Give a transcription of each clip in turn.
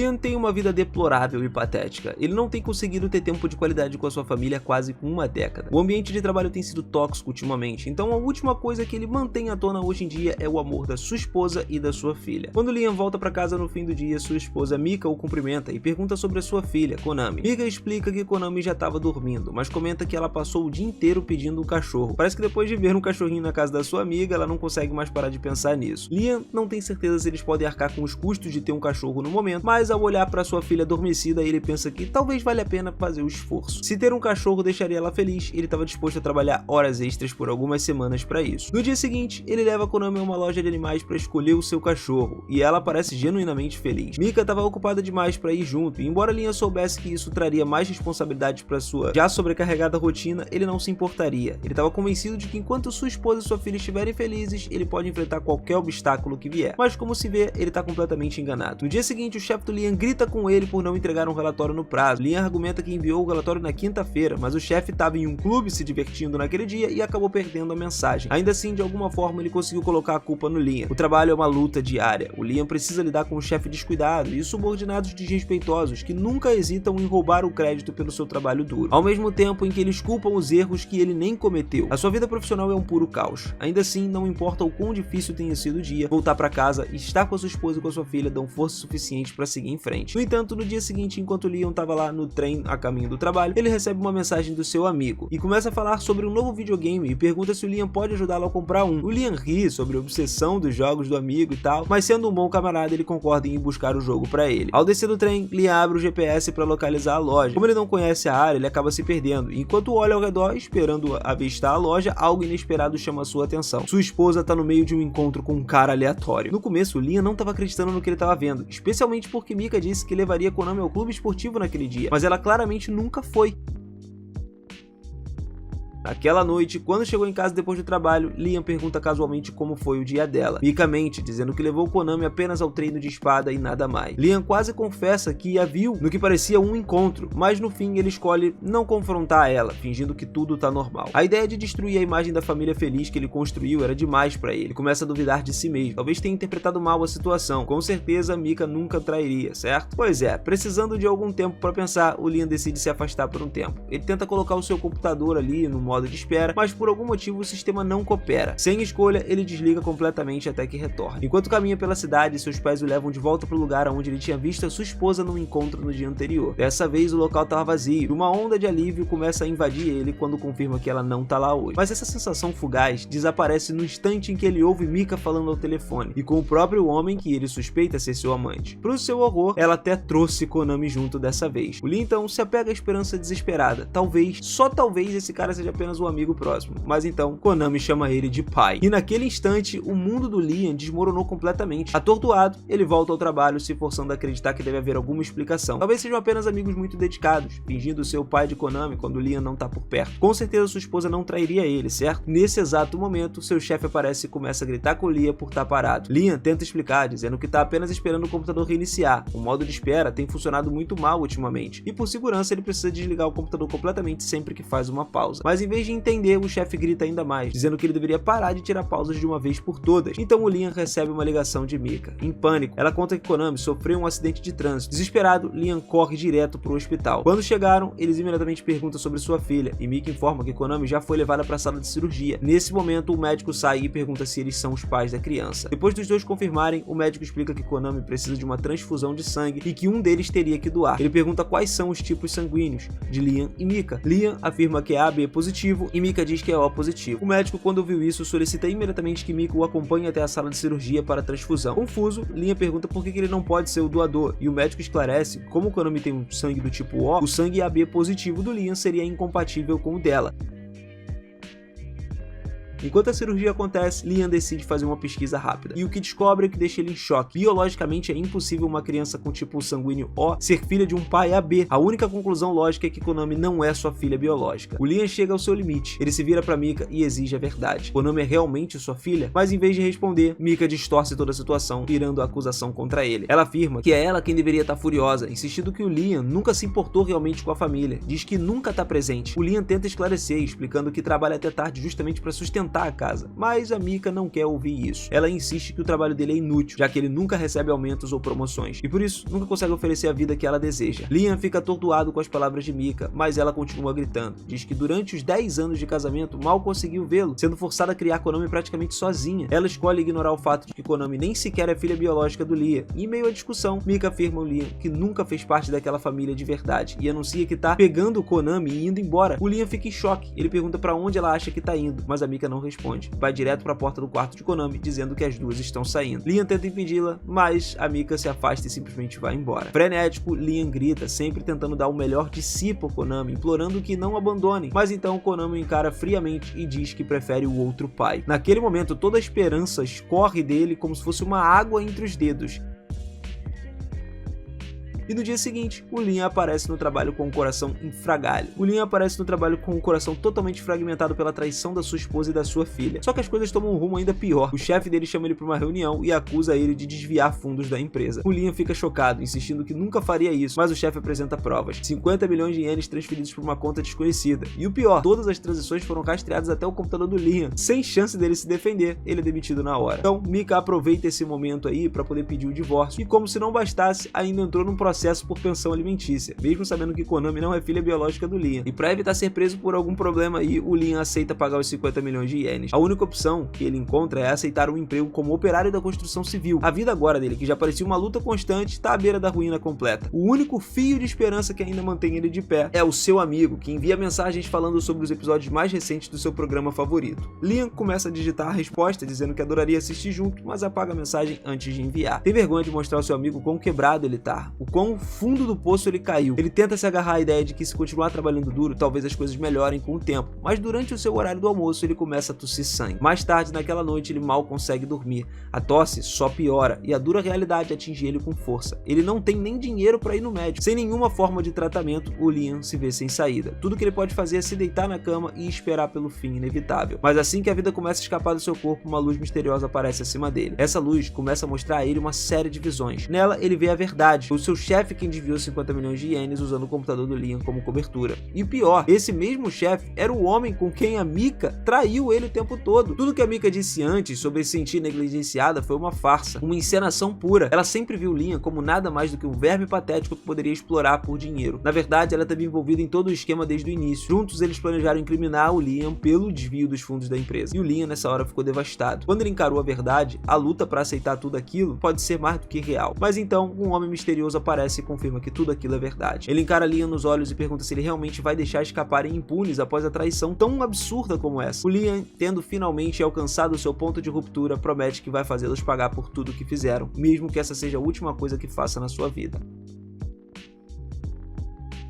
Liam tem uma vida deplorável e patética. Ele não tem conseguido ter tempo de qualidade com a sua família há quase uma década. O ambiente de trabalho tem sido tóxico ultimamente, então a última coisa que ele mantém à tona hoje em dia é o amor da sua esposa e da sua filha. Quando Liam volta para casa no fim do dia, sua esposa Mika o cumprimenta e pergunta sobre a sua filha, Konami. Mika explica que Konami já estava dormindo, mas comenta que ela passou o dia inteiro pedindo um cachorro. Parece que depois de ver um cachorrinho na casa da sua amiga, ela não consegue mais parar de pensar nisso. Liam não tem certeza se eles podem arcar com os custos de ter um cachorro no momento, mas ao olhar para sua filha adormecida, ele pensa que talvez valha a pena fazer o esforço. Se ter um cachorro deixaria ela feliz, ele estava disposto a trabalhar horas extras por algumas semanas para isso. No dia seguinte, ele leva Konami a uma loja de animais para escolher o seu cachorro, e ela parece genuinamente feliz. Mika estava ocupada demais para ir junto, e embora Liam soubesse que isso traria mais responsabilidades para sua já sobrecarregada rotina, ele não se importaria. Ele estava convencido de que enquanto sua esposa e sua filha estiverem felizes, ele pode enfrentar qualquer obstáculo que vier. Mas como se vê, ele está completamente enganado. No dia seguinte, o chefe do Liam grita com ele por não entregar um relatório no prazo. Liam argumenta que enviou o relatório na quinta-feira, mas o chefe estava em um clube se divertindo naquele dia e acabou perdendo a mensagem. Ainda assim, de alguma forma, ele conseguiu colocar a culpa no Liam. O trabalho é uma luta diária. O Liam precisa lidar com o chefe descuidado e subordinados desrespeitosos que nunca hesitam em roubar o crédito pelo seu trabalho duro, ao mesmo tempo em que eles culpam os erros que ele nem cometeu. A sua vida profissional é um puro caos. Ainda assim, não importa o quão difícil tenha sido o dia, voltar para casa e estar com a sua esposa e com a sua filha dão força suficiente para seguir em frente. No entanto, no dia seguinte, enquanto Liam estava lá no trem a caminho do trabalho, ele recebe uma mensagem do seu amigo e começa a falar sobre um novo videogame e pergunta se o Liam pode ajudá-lo a comprar um. O Liam ri sobre a obsessão dos jogos do amigo e tal, mas sendo um bom camarada, ele concorda em ir buscar o jogo para ele. Ao descer do trem, Liam abre o GPS para localizar a loja. Como ele não conhece a área, ele acaba se perdendo. Enquanto olha ao redor, esperando avistar a loja, algo inesperado chama sua atenção. Sua esposa tá no meio de um encontro com um cara aleatório. No começo, o Liam não estava acreditando no que ele estava vendo, especialmente porque Mika disse que levaria Konami ao clube esportivo naquele dia, mas ela claramente nunca foi. Naquela noite, quando chegou em casa depois do trabalho, Liam pergunta casualmente como foi o dia dela. Mika mente, dizendo que levou Konami apenas ao treino de espada e nada mais. Liam quase confessa que a viu no que parecia um encontro, mas no fim ele escolhe não confrontar ela, fingindo que tudo tá normal. A ideia de destruir a imagem da família feliz que ele construiu era demais pra ele. Ele começa a duvidar de si mesmo. Talvez tenha interpretado mal a situação. Com certeza, Mika nunca trairia, certo? Pois é, precisando de algum tempo pra pensar, o Liam decide se afastar por um tempo. Ele tenta colocar o seu computador ali no modo de espera, mas por algum motivo o sistema não coopera. Sem escolha, ele desliga completamente até que retorne. Enquanto caminha pela cidade, seus pais o levam de volta para o lugar onde ele tinha visto a sua esposa num encontro no dia anterior. Dessa vez, o local estava vazio e uma onda de alívio começa a invadir ele quando confirma que ela não tá lá hoje. Mas essa sensação fugaz desaparece no instante em que ele ouve Mika falando ao telefone e com o próprio homem que ele suspeita ser seu amante. Pro seu horror, ela até trouxe Konami junto dessa vez. O Lee então se apega à esperança desesperada. Talvez, só talvez, esse cara seja apenas um amigo próximo. Mas então, Konami chama ele de pai. E naquele instante, o mundo do Liam desmoronou completamente. Atordoado, ele volta ao trabalho, se forçando a acreditar que deve haver alguma explicação. Talvez sejam apenas amigos muito dedicados, fingindo ser o pai de Konami quando o Liam não tá por perto. Com certeza sua esposa não trairia ele, certo? Nesse exato momento, seu chefe aparece e começa a gritar com o Liam por estar parado. Liam tenta explicar, dizendo que tá apenas esperando o computador reiniciar. O modo de espera tem funcionado muito mal ultimamente, e por segurança ele precisa desligar o computador completamente sempre que faz uma pausa. Mas em vez de entender, o chefe grita ainda mais, dizendo que ele deveria parar de tirar pausas de uma vez por todas. Então o Liam recebe uma ligação de Mika. Em pânico, ela conta que Konami sofreu um acidente de trânsito. Desesperado, Liam corre direto para o hospital. Quando chegaram, eles imediatamente perguntam sobre sua filha, e Mika informa que Konami já foi levada para a sala de cirurgia. Nesse momento, o médico sai e pergunta se eles são os pais da criança. Depois dos dois confirmarem, o médico explica que Konami precisa de uma transfusão de sangue e que um deles teria que doar. Ele pergunta quais são os tipos sanguíneos de Liam e Mika. Liam afirma que é AB positivo e Mika diz que é O positivo. O médico, quando ouviu isso, solicita imediatamente que Mika o acompanhe até a sala de cirurgia para a transfusão. Confuso, Liam pergunta por que ele não pode ser o doador, e o médico esclarece que, como Konami tem um sangue do tipo O, o sangue AB positivo do Liam seria incompatível com o dela. Enquanto a cirurgia acontece, Liam decide fazer uma pesquisa rápida, e o que descobre é que deixa ele em choque. Biologicamente é impossível uma criança com tipo sanguíneo O ser filha de um pai AB. A única conclusão lógica é que Konami não é sua filha biológica. O Liam chega ao seu limite, ele se vira para Mika e exige a verdade. Konami é realmente sua filha? Mas em vez de responder, Mika distorce toda a situação, virando a acusação contra ele. Ela afirma que é ela quem deveria estar furiosa, insistindo que o Liam nunca se importou realmente com a família, diz que nunca está presente. O Liam tenta esclarecer, explicando que trabalha até tarde justamente para sustentar sustentar a casa, mas a Mika não quer ouvir isso. Ela insiste que o trabalho dele é inútil, já que ele nunca recebe aumentos ou promoções, e por isso nunca consegue oferecer a vida que ela deseja. Liam fica atordoado com as palavras de Mika, mas ela continua gritando. Diz que durante os 10 anos de casamento mal conseguiu vê-lo, sendo forçada a criar Konami praticamente sozinha. Ela escolhe ignorar o fato de que Konami nem sequer é filha biológica do Liam. E em meio à discussão, Mika afirma ao Liam que nunca fez parte daquela família de verdade e anuncia que tá pegando o Konami e indo embora. O Liam fica em choque. Ele pergunta pra onde ela acha que tá indo, mas a Mika não responde. Vai direto pra porta do quarto de Konami, dizendo que as duas estão saindo. Liam tenta impedi-la, mas a Mika se afasta e simplesmente vai embora. Frenético, Liam grita, sempre tentando dar o melhor de si por Konami, implorando que não abandonem. Mas então Konami o encara friamente e diz que prefere o outro pai. Naquele momento, toda a esperança escorre dele como se fosse uma água entre os dedos. E no dia seguinte, o Liam aparece no trabalho com o coração em frangalhos. O Liam aparece no trabalho com o coração totalmente fragmentado pela traição da sua esposa e da sua filha. Só que as coisas tomam um rumo ainda pior. O chefe dele chama ele para uma reunião e acusa ele de desviar fundos da empresa. O Liam fica chocado, insistindo que nunca faria isso, mas o chefe apresenta provas. 50 milhões de ienes transferidos para uma conta desconhecida. E o pior, todas as transações foram rastreadas até o computador do Liam. Sem chance dele se defender, ele é demitido na hora. Então, Mika aproveita esse momento aí para poder pedir o divórcio e, como se não bastasse, ainda entrou num processo por pensão alimentícia, mesmo sabendo que Konami não é filha biológica do Liam. E para evitar ser preso por algum problema aí, o Liam aceita pagar os 50 milhões de ienes. A única opção que ele encontra é aceitar um emprego como operário da construção civil. A vida agora dele, que já parecia uma luta constante, está à beira da ruína completa. O único fio de esperança que ainda mantém ele de pé é o seu amigo, que envia mensagens falando sobre os episódios mais recentes do seu programa favorito. Liam começa a digitar a resposta, dizendo que adoraria assistir junto, mas apaga a mensagem antes de enviar. Tem vergonha de mostrar ao seu amigo quão quebrado ele tá, o quão fundo do poço ele caiu. Ele tenta se agarrar à ideia de que se continuar trabalhando duro, talvez as coisas melhorem com o tempo, mas durante o seu horário do almoço ele começa a tossir sangue. Mais tarde naquela noite ele mal consegue dormir. A tosse só piora e a dura realidade atinge ele com força. Ele não tem nem dinheiro para ir no médico. Sem nenhuma forma de tratamento, o Liam se vê sem saída. Tudo que ele pode fazer é se deitar na cama e esperar pelo fim inevitável. Mas assim que a vida começa a escapar do seu corpo, uma luz misteriosa aparece acima dele. Essa luz começa a mostrar a ele uma série de visões. Nela ele vê a verdade. O seu chefe quem desviou 50 milhões de ienes usando o computador do Liam como cobertura. E o pior, esse mesmo chefe era o homem com quem a Mika traiu ele o tempo todo. Tudo que a Mika disse antes sobre se sentir negligenciada foi uma farsa, uma encenação pura. Ela sempre viu Liam como nada mais do que um verme patético que poderia explorar por dinheiro. Na verdade, ela estava envolvida em todo o esquema desde o início. Juntos, eles planejaram incriminar o Liam pelo desvio dos fundos da empresa. E o Liam, nessa hora, ficou devastado. Quando ele encarou a verdade, a luta para aceitar tudo aquilo pode ser mais do que real. Mas então, um homem misterioso aparece e confirma que tudo aquilo é verdade. Ele encara Liam nos olhos e pergunta se ele realmente vai deixar escaparem impunes após a traição tão absurda como essa. O Liam, tendo finalmente alcançado o seu ponto de ruptura, promete que vai fazê-los pagar por tudo que fizeram, mesmo que essa seja a última coisa que faça na sua vida.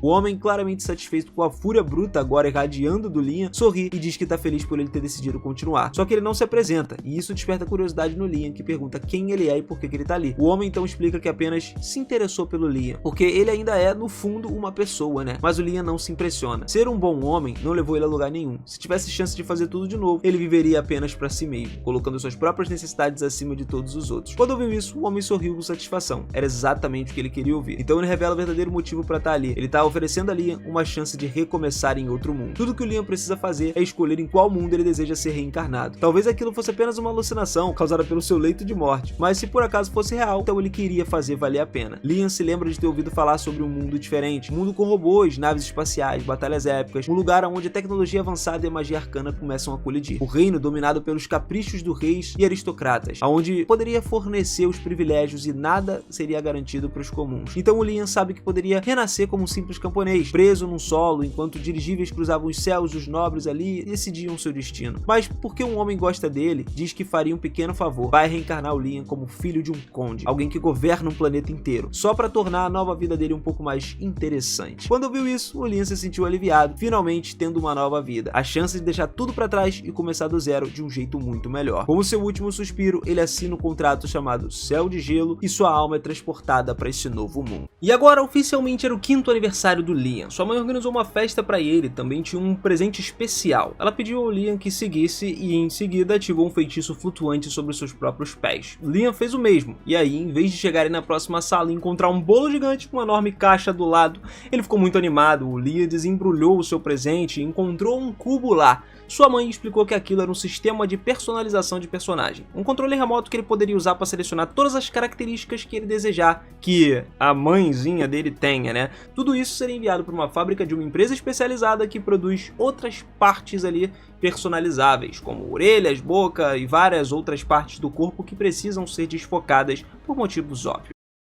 O homem, claramente satisfeito com a fúria bruta agora irradiando do Liam, sorri e diz que tá feliz por ele ter decidido continuar. Só que ele não se apresenta, e isso desperta curiosidade no Liam, que pergunta quem ele é e por que ele tá ali. O homem então explica que apenas se interessou pelo Liam, porque ele ainda é, no fundo, uma pessoa, né? Mas o Liam não se impressiona. Ser um bom homem não levou ele a lugar nenhum. Se tivesse chance de fazer tudo de novo, ele viveria apenas pra si mesmo, colocando suas próprias necessidades acima de todos os outros. Quando ouviu isso, o homem sorriu com satisfação. Era exatamente o que ele queria ouvir. Então ele revela o verdadeiro motivo pra estar ali. Ele tá oferecendo a Liam uma chance de recomeçar em outro mundo. Tudo que o Liam precisa fazer é escolher em qual mundo ele deseja ser reencarnado. Talvez aquilo fosse apenas uma alucinação causada pelo seu leito de morte, mas se por acaso fosse real, então ele queria fazer valer a pena. Liam se lembra de ter ouvido falar sobre um mundo diferente, um mundo com robôs, naves espaciais, batalhas épicas, um lugar onde a tecnologia avançada e a magia arcana começam a colidir. O reino dominado pelos caprichos dos reis e aristocratas, onde poderia fornecer os privilégios e nada seria garantido para os comuns. Então o Liam sabe que poderia renascer como um simples camponês, preso num solo, enquanto dirigíveis cruzavam os céus dos nobres ali e decidiam seu destino. Mas porque um homem gosta dele, diz que faria um pequeno favor. Vai reencarnar o Liam como filho de um conde, alguém que governa um planeta inteiro, só para tornar a nova vida dele um pouco mais interessante. Quando ouviu isso, o Liam se sentiu aliviado, finalmente tendo uma nova vida, a chance de deixar tudo para trás e começar do zero de um jeito muito melhor. Como seu último suspiro, ele assina um contrato chamado Céu de Gelo e sua alma é transportada para esse novo mundo. E agora, oficialmente, era o 5º aniversário aniversário do Liam. Sua mãe organizou uma festa para ele, também tinha um presente especial. Ela pediu ao Liam que seguisse e em seguida ativou um feitiço flutuante sobre seus próprios pés. Liam fez o mesmo, e aí, em vez de chegarem na próxima sala e encontrar um bolo gigante com uma enorme caixa do lado, ele ficou muito animado. O Liam desembrulhou o seu presente e encontrou um cubo lá. Sua mãe explicou que aquilo era um sistema de personalização de personagem, um controle remoto que ele poderia usar para selecionar todas as características que ele desejar que a mãezinha dele tenha, né? Tudo isso seria enviado para uma fábrica de uma empresa especializada que produz outras partes ali personalizáveis, como orelhas, boca e várias outras partes do corpo que precisam ser desfocadas por motivos óbvios.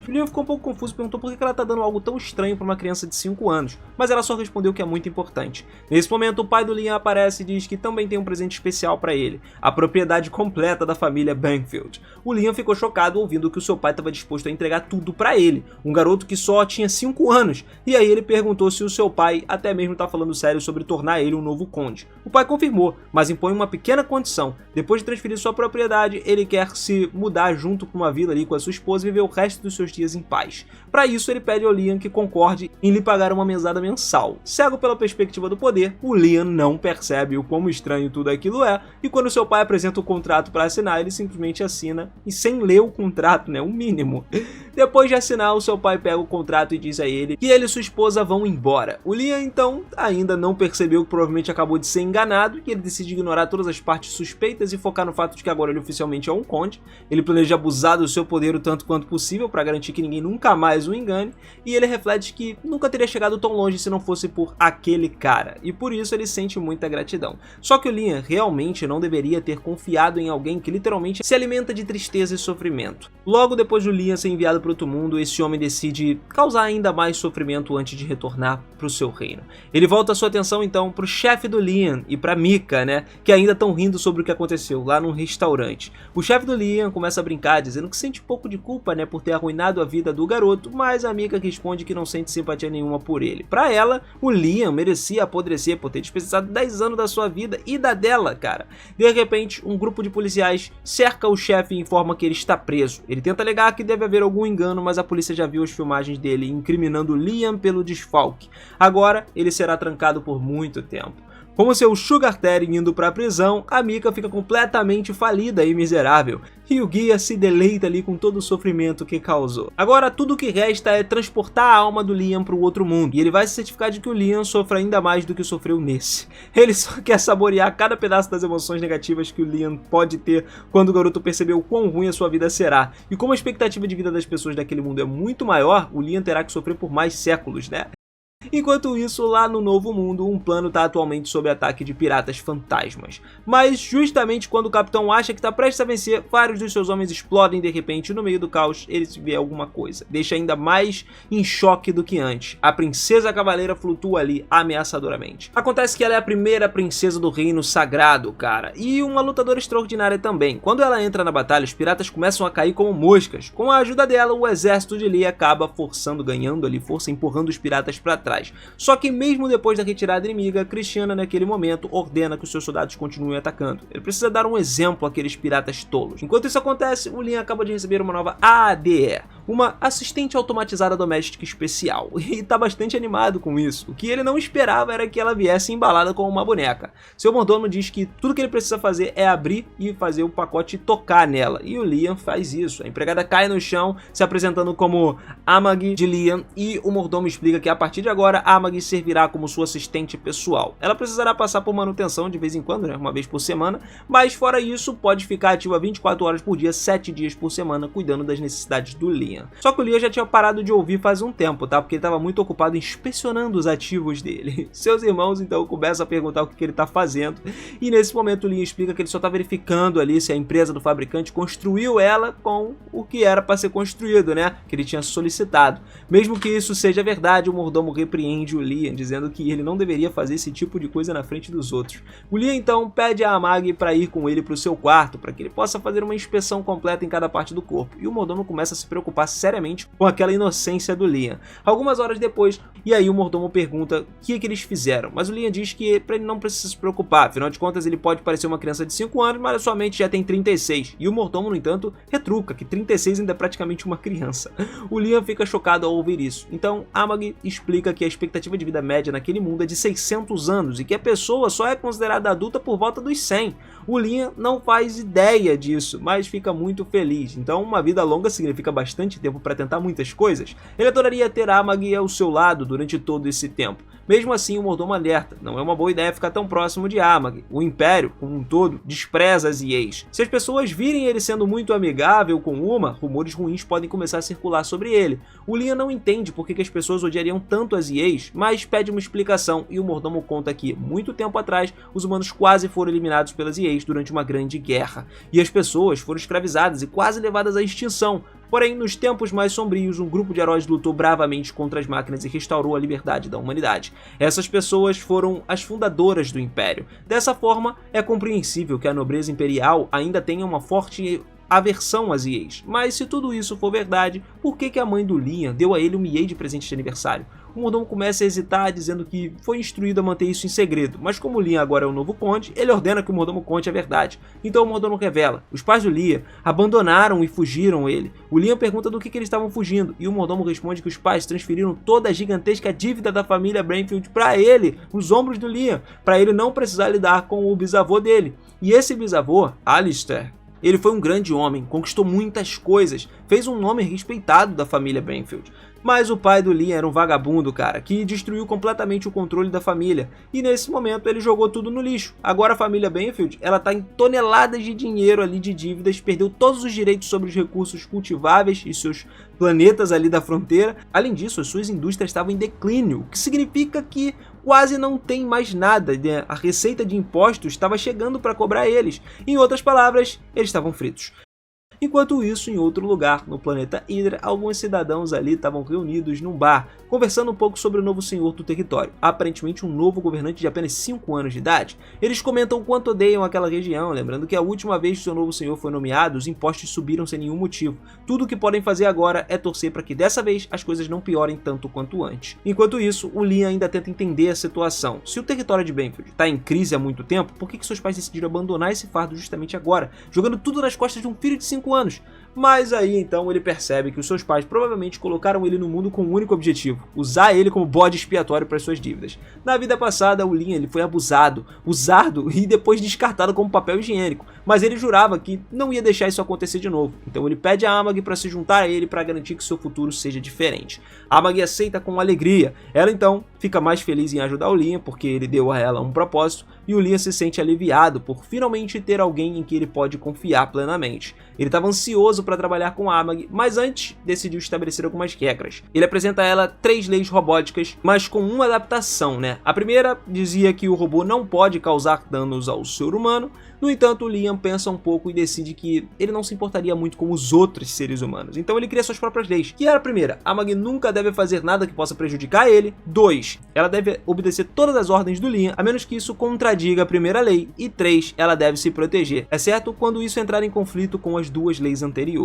O Liam ficou um pouco confuso e perguntou por que ela tá dando algo tão estranho para uma criança de 5 anos, mas ela só respondeu que é muito importante. Nesse momento, o pai do Liam aparece e diz que também tem um presente especial para ele, a propriedade completa da família Bankfield. O Liam ficou chocado ouvindo que o seu pai estava disposto a entregar tudo para ele, um garoto que só tinha 5 anos, e aí ele perguntou se o seu pai até mesmo tá falando sério sobre tornar ele um novo conde. O pai confirmou, mas impõe uma pequena condição: depois de transferir sua propriedade, ele quer se mudar junto com uma vila ali com a sua esposa e viver o resto dos seus dias em paz. Para isso, ele pede ao Liam que concorde em lhe pagar uma mesada mensal. Cego pela perspectiva do poder, o Liam não percebe o quão estranho tudo aquilo é, e quando seu pai apresenta o contrato para assinar, ele simplesmente assina, e sem ler o contrato, né, o mínimo. Depois de assinar, o seu pai pega o contrato e diz a ele que ele e sua esposa vão embora. O Liam, então, ainda não percebeu que provavelmente acabou de ser enganado, e ele decide ignorar todas as partes suspeitas e focar no fato de que agora ele oficialmente é um conde. Ele planeja abusar do seu poder o tanto quanto possível para garantir que ninguém nunca mais o engane, e ele reflete que nunca teria chegado tão longe se não fosse por aquele cara, e por isso ele sente muita gratidão. Só que o Liam realmente não deveria ter confiado em alguém que literalmente se alimenta de tristeza e sofrimento. Logo depois do Liam ser enviado para outro mundo, esse homem decide causar ainda mais sofrimento antes de retornar para o seu reino. Ele volta sua atenção então para o chefe do Liam e para Mika, né, que ainda estão rindo sobre o que aconteceu lá num restaurante. O chefe do Liam começa a brincar, dizendo que sente um pouco de culpa, né, por ter arruinado a vida do garoto, mas a Mika responde que não sente simpatia nenhuma por ele. Para ela, o Liam merecia apodrecer por ter desperdiçado 10 anos da sua vida e da dela, cara. De repente, um grupo de policiais cerca o chefe e informa que ele está preso. Ele tenta alegar que deve haver algum engano, mas a polícia já viu as filmagens dele incriminando Liam pelo desfalque. Agora, ele será trancado por muito tempo. Como seu sugar daddy indo pra prisão, a Mika fica completamente falida e miserável, e o guia se deleita ali com todo o sofrimento que causou. Agora tudo o que resta é transportar a alma do Liam para o outro mundo, e ele vai se certificar de que o Liam sofra ainda mais do que sofreu nesse. Ele só quer saborear cada pedaço das emoções negativas que o Liam pode ter quando o garoto percebeu o quão ruim a sua vida será. E como a expectativa de vida das pessoas daquele mundo é muito maior, o Liam terá que sofrer por mais séculos, né? Enquanto isso, lá no Novo Mundo, um plano está atualmente sob ataque de piratas fantasmas. Mas justamente quando o capitão acha que está prestes a vencer, vários dos seus homens explodem de repente e no meio do caos ele vê alguma coisa. Deixa ainda mais em choque do que antes. A princesa cavaleira flutua ali ameaçadoramente. Acontece que ela é a primeira princesa do reino sagrado, cara, e uma lutadora extraordinária também. Quando ela entra na batalha, os piratas começam a cair como moscas. Com a ajuda dela, o exército de Lee acaba ganhando ali força, empurrando os piratas para trás. Só que mesmo depois da retirada inimiga, Christiana naquele momento ordena que os seus soldados continuem atacando. Ele precisa dar um exemplo àqueles piratas tolos. Enquanto isso acontece, o Liam acaba de receber uma nova ADE, uma assistente automatizada doméstica especial, e tá bastante animado com isso. O que ele não esperava era que ela viesse embalada como uma boneca. Seu mordomo diz que tudo que ele precisa fazer é abrir e fazer o pacote tocar nela, e o Liam faz isso. A empregada cai no chão, se apresentando como Amag de Liam, e o mordomo explica que a partir de agora Amag servirá como sua assistente pessoal. Ela precisará passar por manutenção de vez em quando, né, uma vez por semana, mas fora isso pode ficar ativa 24 horas por dia, 7 dias por semana, cuidando das necessidades do Liam. Só que o Liam já tinha parado de ouvir faz um tempo, tá? Porque ele estava muito ocupado inspecionando os ativos dele. Seus irmãos então começam a perguntar o que ele está fazendo, e nesse momento o Liam explica que ele só está verificando ali se a empresa do fabricante construiu ela com o que era para ser construído, né? Que ele tinha solicitado. Mesmo que isso seja verdade, o mordomo repreende o Liam, dizendo que ele não deveria fazer esse tipo de coisa na frente dos outros. O Liam então pede a Amag para ir com ele para o seu quarto, para que ele possa fazer uma inspeção completa em cada parte do corpo, e o mordomo começa a se preocupar preocupar seriamente com aquela inocência do Liam. Algumas horas depois, e aí o mordomo pergunta o que eles fizeram, mas o Liam diz que pra ele não precisa se preocupar, afinal de contas ele pode parecer uma criança de 5 anos, mas a sua mente já tem 36, e o mordomo, no entanto, retruca que 36 ainda é praticamente uma criança. O Liam fica chocado ao ouvir isso, então Amag explica que a expectativa de vida média naquele mundo é de 600 anos, e que a pessoa só é considerada adulta por volta dos 100. O Liam não faz ideia disso, mas fica muito feliz. Então uma vida longa significa bastante tempo para tentar muitas coisas. Ele adoraria ter Amag ao seu lado durante todo esse tempo. Mesmo assim, o mordomo alerta, não é uma boa ideia ficar tão próximo de Amag. O Império, como um todo, despreza as IEs. Se as pessoas virem ele sendo muito amigável com uma, rumores ruins podem começar a circular sobre ele. O Liam não entende por que as pessoas odiariam tanto as IEs, mas pede uma explicação e o mordomo conta que, muito tempo atrás, os humanos quase foram eliminados pelas IEs durante uma grande guerra, e as pessoas foram escravizadas e quase levadas à extinção. Porém, nos tempos mais sombrios, um grupo de heróis lutou bravamente contra as máquinas e restaurou a liberdade da humanidade. Essas pessoas foram as fundadoras do Império. Dessa forma, é compreensível que a nobreza imperial ainda tenha uma forte aversão às IEs. Mas se tudo isso for verdade, por que a mãe do Liam deu a ele uma IE de presente de aniversário? O mordomo começa a hesitar, dizendo que foi instruído a manter isso em segredo, mas como o Liam agora é o novo conde, ele ordena que o mordomo conte a verdade. Então o mordomo revela: os pais do Liam abandonaram e fugiram ele. O Liam pergunta do que eles estavam fugindo, e o mordomo responde que os pais transferiram toda a gigantesca dívida da família Brainfield para ele, nos ombros do Liam, para ele não precisar lidar com o bisavô dele. E esse bisavô, Alistair, ele foi um grande homem, conquistou muitas coisas, fez um nome respeitado da família Brainfield. Mas o pai do Liam era um vagabundo, cara, que destruiu completamente o controle da família. E nesse momento ele jogou tudo no lixo. Agora a família Brainfield, ela tá em toneladas de dinheiro ali de dívidas, perdeu todos os direitos sobre os recursos cultiváveis e seus planetas ali da fronteira. Além disso, as suas indústrias estavam em declínio, o que significa que quase não tem mais nada, né? A receita de impostos estava chegando para cobrar eles. Em outras palavras, eles estavam fritos. Enquanto isso, em outro lugar, no planeta Hydra, alguns cidadãos ali estavam reunidos num bar, conversando um pouco sobre o novo senhor do território, aparentemente um novo governante de apenas 5 anos de idade. Eles comentam o quanto odeiam aquela região, lembrando que a última vez que seu novo senhor foi nomeado, os impostos subiram sem nenhum motivo. Tudo o que podem fazer agora é torcer para que dessa vez as coisas não piorem tanto quanto antes. Enquanto isso, o Liam ainda tenta entender a situação. Se o território de Brainfield está em crise há muito tempo, por que seus pais decidiram abandonar esse fardo justamente agora, jogando tudo nas costas de um filho de 5 anos? Mas aí então ele percebe que os seus pais provavelmente colocaram ele no mundo com um único objetivo: usar ele como bode expiatório para suas dívidas. Na vida passada, o Liam ele foi abusado, usado e depois descartado como papel higiênico, mas ele jurava que não ia deixar isso acontecer de novo. Então ele pede a Amag para se juntar a ele para garantir que seu futuro seja diferente. A Amag aceita com alegria. Ela então fica mais feliz em ajudar o Liam porque ele deu a ela um propósito, e o Liam se sente aliviado por finalmente ter alguém em que ele pode confiar plenamente. Ele estava ansioso para trabalhar com a Amag, mas antes decidiu estabelecer algumas regras. Ele apresenta a ela 3 leis robóticas, mas com uma adaptação, né? A primeira dizia que o robô não pode causar danos ao ser humano. No entanto, o Liam pensa um pouco e decide que ele não se importaria muito com os outros seres humanos. Então ele cria suas próprias leis, que era a primeira: a Amag nunca deve fazer nada que possa prejudicar ele. 2. Ela deve obedecer todas as ordens do Liam, a menos que isso contradiga a primeira lei. E 3. Ela deve se proteger, exceto quando isso entrar em conflito com as 2 leis anteriores.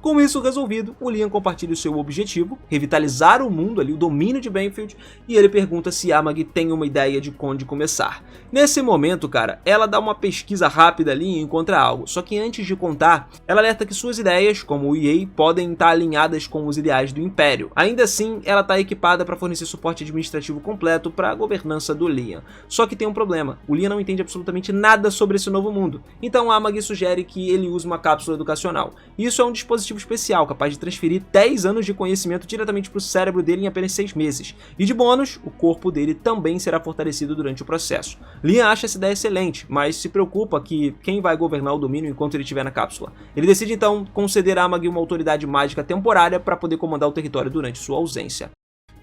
Com isso resolvido, o Liam compartilha o seu objetivo: revitalizar o mundo ali, o domínio de Brainfield, e ele pergunta se Amag tem uma ideia de onde começar. Nesse momento, cara, ela dá uma pesquisa rápida ali e encontra algo, só que antes de contar, ela alerta que suas ideias, como o EA, podem estar alinhadas com os ideais do Império. Ainda assim, ela está equipada para fornecer suporte administrativo completo para a governança do Liam. Só que tem um problema: o Liam não entende absolutamente nada sobre esse novo mundo. Então a Amag sugere que ele use uma cápsula educacional. Isso é um dispositivo especial, capaz de transferir 10 anos de conhecimento diretamente para o cérebro dele em apenas 6 meses. E de bônus, o corpo dele também será fortalecido durante o processo. Liam acha essa ideia excelente, mas se preocupa que quem vai governar o domínio enquanto ele estiver na cápsula. Ele decide então conceder a Amag uma autoridade mágica temporária para poder comandar o território durante sua ausência.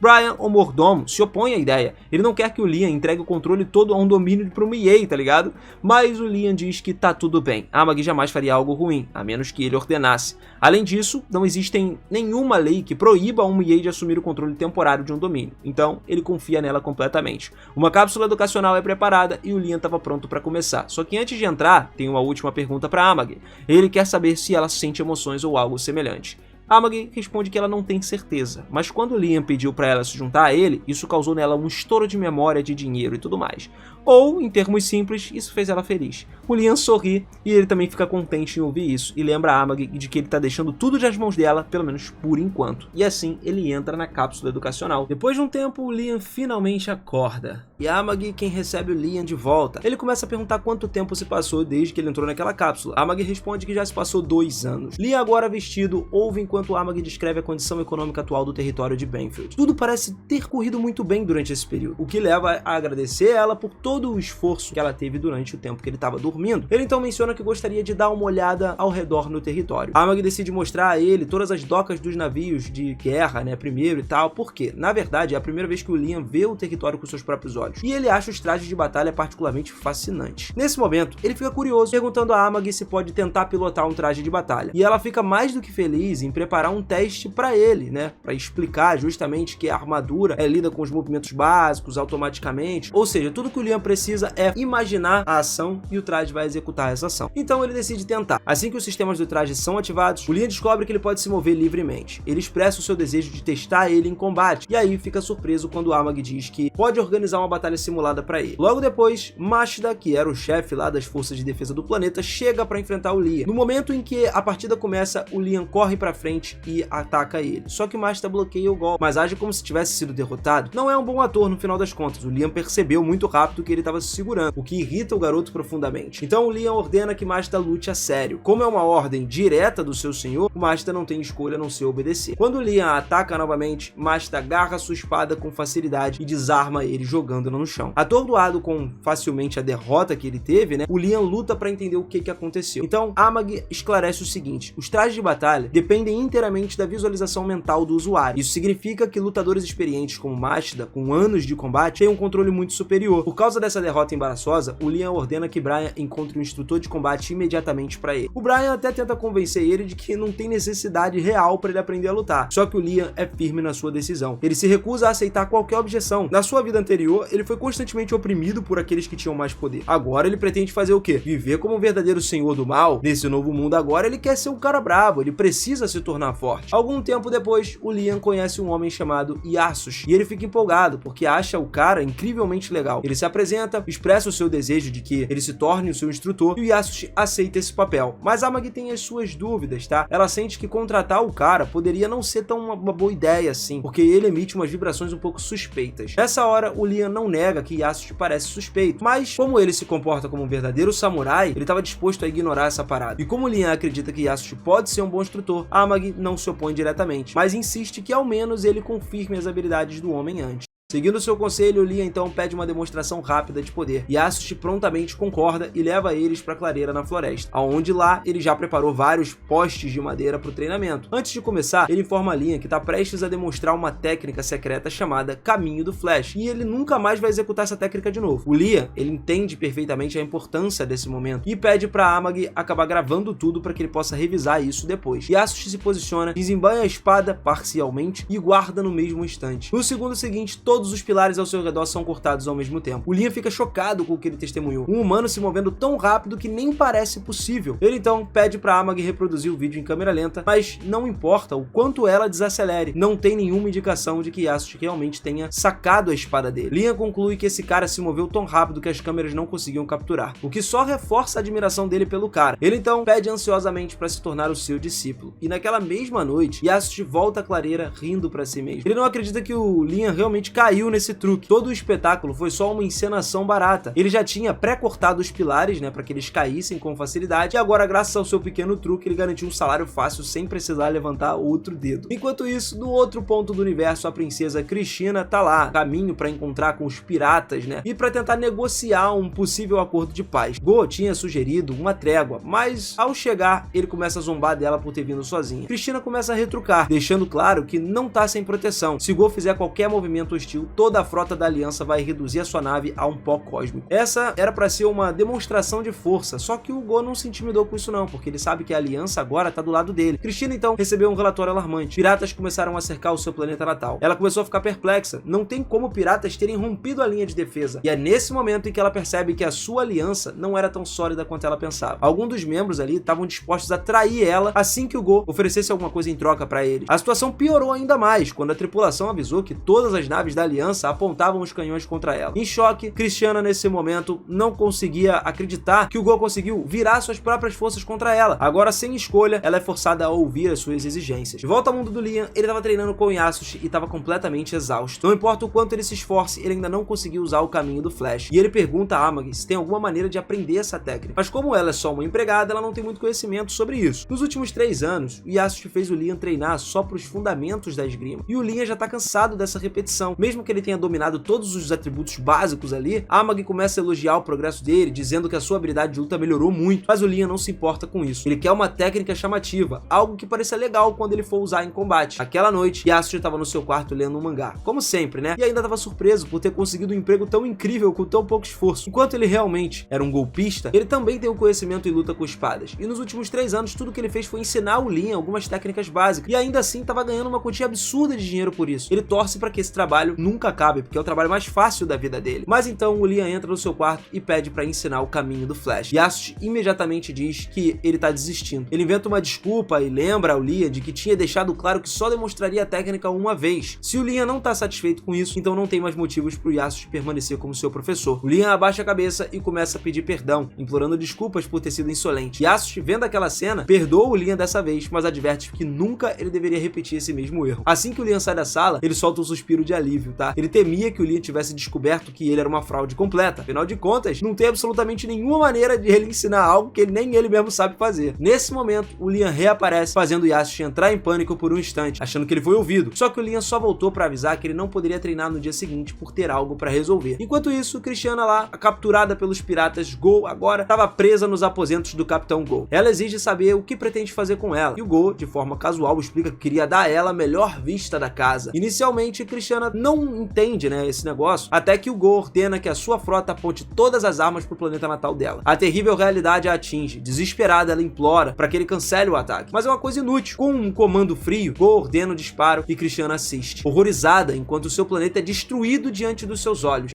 Brian, o mordomo, se opõe à ideia. Ele não quer que o Liam entregue o controle todo a um domínio para uma EA, tá ligado? Mas o Liam diz que tá tudo bem. A Amag jamais faria algo ruim, a menos que ele ordenasse. Além disso, não existe nenhuma lei que proíba uma EA de assumir o controle temporário de um domínio. Então, ele confia nela completamente. Uma cápsula educacional é preparada e o Liam estava pronto para começar. Só que antes de entrar, tem uma última pergunta para Amag. Ele quer saber se ela sente emoções ou algo semelhante. Amagi responde que ela não tem certeza, mas quando Liam pediu para ela se juntar a ele, isso causou nela um estouro de memória, de dinheiro e tudo mais. Ou, em termos simples, isso fez ela feliz. O Liam sorri e ele também fica contente em ouvir isso e lembra a Amagi de que ele tá deixando tudo nas mãos dela, pelo menos por enquanto. E assim ele entra na cápsula educacional. Depois de um tempo, o Liam finalmente acorda. E a Amagi quem recebe o Liam de volta. Ele começa a perguntar quanto tempo se passou desde que ele entrou naquela cápsula. A Amagi responde que já se passou 2 anos. Liam, agora vestido, ouve enquanto Amagi descreve a condição econômica atual do território de Banfield. Tudo parece ter corrido muito bem durante esse período, o que leva a agradecer ela por todo o esforço que ela teve durante o tempo que ele estava dormindo. Ele então menciona que gostaria de dar uma olhada ao redor no território. Amagi decide mostrar a ele todas as docas dos navios de guerra, né, primeiro e tal, porque, na verdade, é a primeira vez que o Liam vê o território com seus próprios olhos, e ele acha os trajes de batalha particularmente fascinantes. Nesse momento, ele fica curioso, perguntando a Amagi se pode tentar pilotar um traje de batalha, e ela fica mais do que feliz em preparar um teste para ele, né, para explicar justamente que a armadura lida com os movimentos básicos automaticamente, ou seja, tudo que o Liam precisa é imaginar a ação e o traje vai executar essa ação. Então ele decide tentar. Assim que os sistemas do traje são ativados, o Liam descobre que ele pode se mover livremente. Ele expressa o seu desejo de testar ele em combate, e aí fica surpreso quando Amagi diz que pode organizar uma batalha simulada para ele. Logo depois, Mashida, que era o chefe lá das forças de defesa do planeta, chega para enfrentar o Liam. No momento em que a partida começa, o Liam corre para frente e ataca ele. Só que Mashida bloqueia o golpe, mas age como se tivesse sido derrotado. Não é um bom ator no final das contas. O Liam percebeu muito rápido que ele estava se segurando, o que irrita o garoto profundamente. Então o Liam ordena que Mashida lute a sério. Como é uma ordem direta do seu senhor, o Mashida não tem escolha a não ser obedecer. Quando o Liam ataca novamente, Mashida agarra sua espada com facilidade e desarma ele, jogando-no no chão. Atordoado com facilmente a derrota que ele teve, né, o Liam luta para entender o que aconteceu. Então Amagi esclarece o seguinte: os trajes de batalha dependem inteiramente da visualização mental do usuário. Isso significa que lutadores experientes como Mashida, com anos de combate, têm um controle muito superior. Por causa dessa derrota embaraçosa, o Liam ordena que Brian encontre um instrutor de combate imediatamente para ele. O Brian até tenta convencer ele de que não tem necessidade real para ele aprender a lutar, só que o Liam é firme na sua decisão. Ele se recusa a aceitar qualquer objeção. Na sua vida anterior, ele foi constantemente oprimido por aqueles que tinham mais poder. Agora ele pretende fazer o quê? Viver como um verdadeiro senhor do mal? Nesse novo mundo agora, ele quer ser um cara bravo, ele precisa se tornar forte. Algum tempo depois, o Liam conhece um homem chamado Yasushi, e ele fica empolgado, porque acha o cara incrivelmente legal. Ele se apresenta, expressa o seu desejo de que ele se torne o seu instrutor, e o Yasushi aceita esse papel. Mas a Amagi tem as suas dúvidas, tá? Ela sente que contratar o cara poderia não ser tão uma boa ideia assim, porque ele emite umas vibrações um pouco suspeitas. Nessa hora, o Liam não nega que Yasushi parece suspeito, mas como ele se comporta como um verdadeiro samurai, ele estava disposto a ignorar essa parada. E como o Liam acredita que Yasushi pode ser um bom instrutor, a Amagi não se opõe diretamente, mas insiste que ao menos ele confirme as habilidades do homem antes. Seguindo seu conselho, o Liam então pede uma demonstração rápida de poder, e Yasushi prontamente concorda e leva eles para a clareira na floresta, aonde lá ele já preparou vários postes de madeira para o treinamento. Antes de começar, ele informa a Liam que está prestes a demonstrar uma técnica secreta chamada Caminho do Flash, e ele nunca mais vai executar essa técnica de novo. O Liam, ele entende perfeitamente a importância desse momento e pede para Amagi acabar gravando tudo para que ele possa revisar isso depois. Yasushi se posiciona, desembanha a espada parcialmente e guarda no mesmo instante. No segundo seguinte, todos os pilares ao seu redor são cortados ao mesmo tempo. O Liam fica chocado com o que ele testemunhou. Um humano se movendo tão rápido que nem parece possível. Ele então pede para Amagi reproduzir o vídeo em câmera lenta, mas não importa o quanto ela desacelere, não tem nenhuma indicação de que Yasushi realmente tenha sacado a espada dele. Liam conclui que esse cara se moveu tão rápido que as câmeras não conseguiam capturar, o que só reforça a admiração dele pelo cara. Ele então pede ansiosamente para se tornar o seu discípulo. E naquela mesma noite, Yasushi volta à clareira rindo para si mesmo. Ele não acredita que o Liam realmente caiu nesse truque. Todo o espetáculo foi só uma encenação barata. Ele já tinha pré-cortado os pilares, né, para que eles caíssem com facilidade, e agora, graças ao seu pequeno truque, ele garantiu um salário fácil sem precisar levantar outro dedo. Enquanto isso, no outro ponto do universo, a princesa Cristina tá lá, caminho para encontrar com os piratas, né, e para tentar negociar um possível acordo de paz. Go tinha sugerido uma trégua, mas ao chegar, ele começa a zombar dela por ter vindo sozinha. Cristina começa a retrucar, deixando claro que não tá sem proteção. Se Go fizer qualquer movimento hostil desistiu, toda a frota da Aliança vai reduzir a sua nave a um pó cósmico. Essa era para ser uma demonstração de força, só que o Go não se intimidou com isso não, porque ele sabe que a Aliança agora tá do lado dele. Cristina então recebeu um relatório alarmante. Piratas começaram a cercar o seu planeta natal. Ela começou a ficar perplexa. Não tem como piratas terem rompido a linha de defesa. E é nesse momento em que ela percebe que a sua aliança não era tão sólida quanto ela pensava. Alguns dos membros ali estavam dispostos a trair ela assim que o Go oferecesse alguma coisa em troca para eles. A situação piorou ainda mais quando a tripulação avisou que todas as naves da Aliança apontavam os canhões contra ela. Em choque, Christiana nesse momento não conseguia acreditar que o Go conseguiu virar suas próprias forças contra ela. Agora, sem escolha, ela é forçada a ouvir as suas exigências. De volta ao mundo do Liam, ele estava treinando com o Yasushi e estava completamente exausto. Não importa o quanto ele se esforce, ele ainda não conseguiu usar o caminho do Flash. E ele pergunta a Amagi se tem alguma maneira de aprender essa técnica. Mas como ela é só uma empregada, ela não tem muito conhecimento sobre isso. Nos últimos 3 anos, o Yasushi fez o Liam treinar só para os fundamentos da esgrima. E o Liam já tá cansado dessa repetição. Mesmo que ele tenha dominado todos os atributos básicos ali, a Amagi começa a elogiar o progresso dele, dizendo que a sua habilidade de luta melhorou muito, mas o Liam não se importa com isso. Ele quer uma técnica chamativa, algo que pareça legal quando ele for usar em combate. Aquela noite, Yasushi estava no seu quarto lendo um mangá, como sempre, né? E ainda estava surpreso por ter conseguido um emprego tão incrível com tão pouco esforço. Enquanto ele realmente era um golpista, ele também tem um conhecimento em luta com espadas. E nos últimos 3 anos, tudo que ele fez foi ensinar o Liam algumas técnicas básicas. E ainda assim, estava ganhando uma quantia absurda de dinheiro por isso. Ele torce para que esse trabalho nunca acabe, porque é o trabalho mais fácil da vida dele. Mas então, o Liam entra no seu quarto e pede para ensinar o caminho do Flash. Yasushi imediatamente diz que ele tá desistindo. Ele inventa uma desculpa e lembra ao Liam de que tinha deixado claro que só demonstraria a técnica uma vez. Se o Liam não tá satisfeito com isso, então não tem mais motivos pro Yasushi permanecer como seu professor. O Liam abaixa a cabeça e começa a pedir perdão, implorando desculpas por ter sido insolente. Yasushi, vendo aquela cena, perdoa o Liam dessa vez, mas adverte que nunca ele deveria repetir esse mesmo erro. Assim que o Liam sai da sala, ele solta um suspiro de alívio, tá? Ele temia que o Liam tivesse descoberto que ele era uma fraude completa. Afinal de contas, não tem absolutamente nenhuma maneira de ele ensinar algo que nem ele mesmo sabe fazer. Nesse momento, o Liam reaparece, fazendo Yasushi entrar em pânico por um instante, achando que ele foi ouvido. Só que o Liam só voltou para avisar que ele não poderia treinar no dia seguinte por ter algo para resolver. Enquanto isso, Christiana lá, capturada pelos piratas Go, agora estava presa nos aposentos do Capitão Go. Ela exige saber o que pretende fazer com ela. E o Go, de forma casual, explica que queria dar a ela a melhor vista da casa. Inicialmente, Christiana não entende, né, esse negócio, até que o Go ordena que a sua frota aponte todas as armas pro planeta natal dela. A terrível realidade a atinge. Desesperada, ela implora para que ele cancele o ataque. Mas é uma coisa inútil. Com um comando frio, Go ordena o disparo e Christiana assiste, horrorizada enquanto o seu planeta é destruído diante dos seus olhos.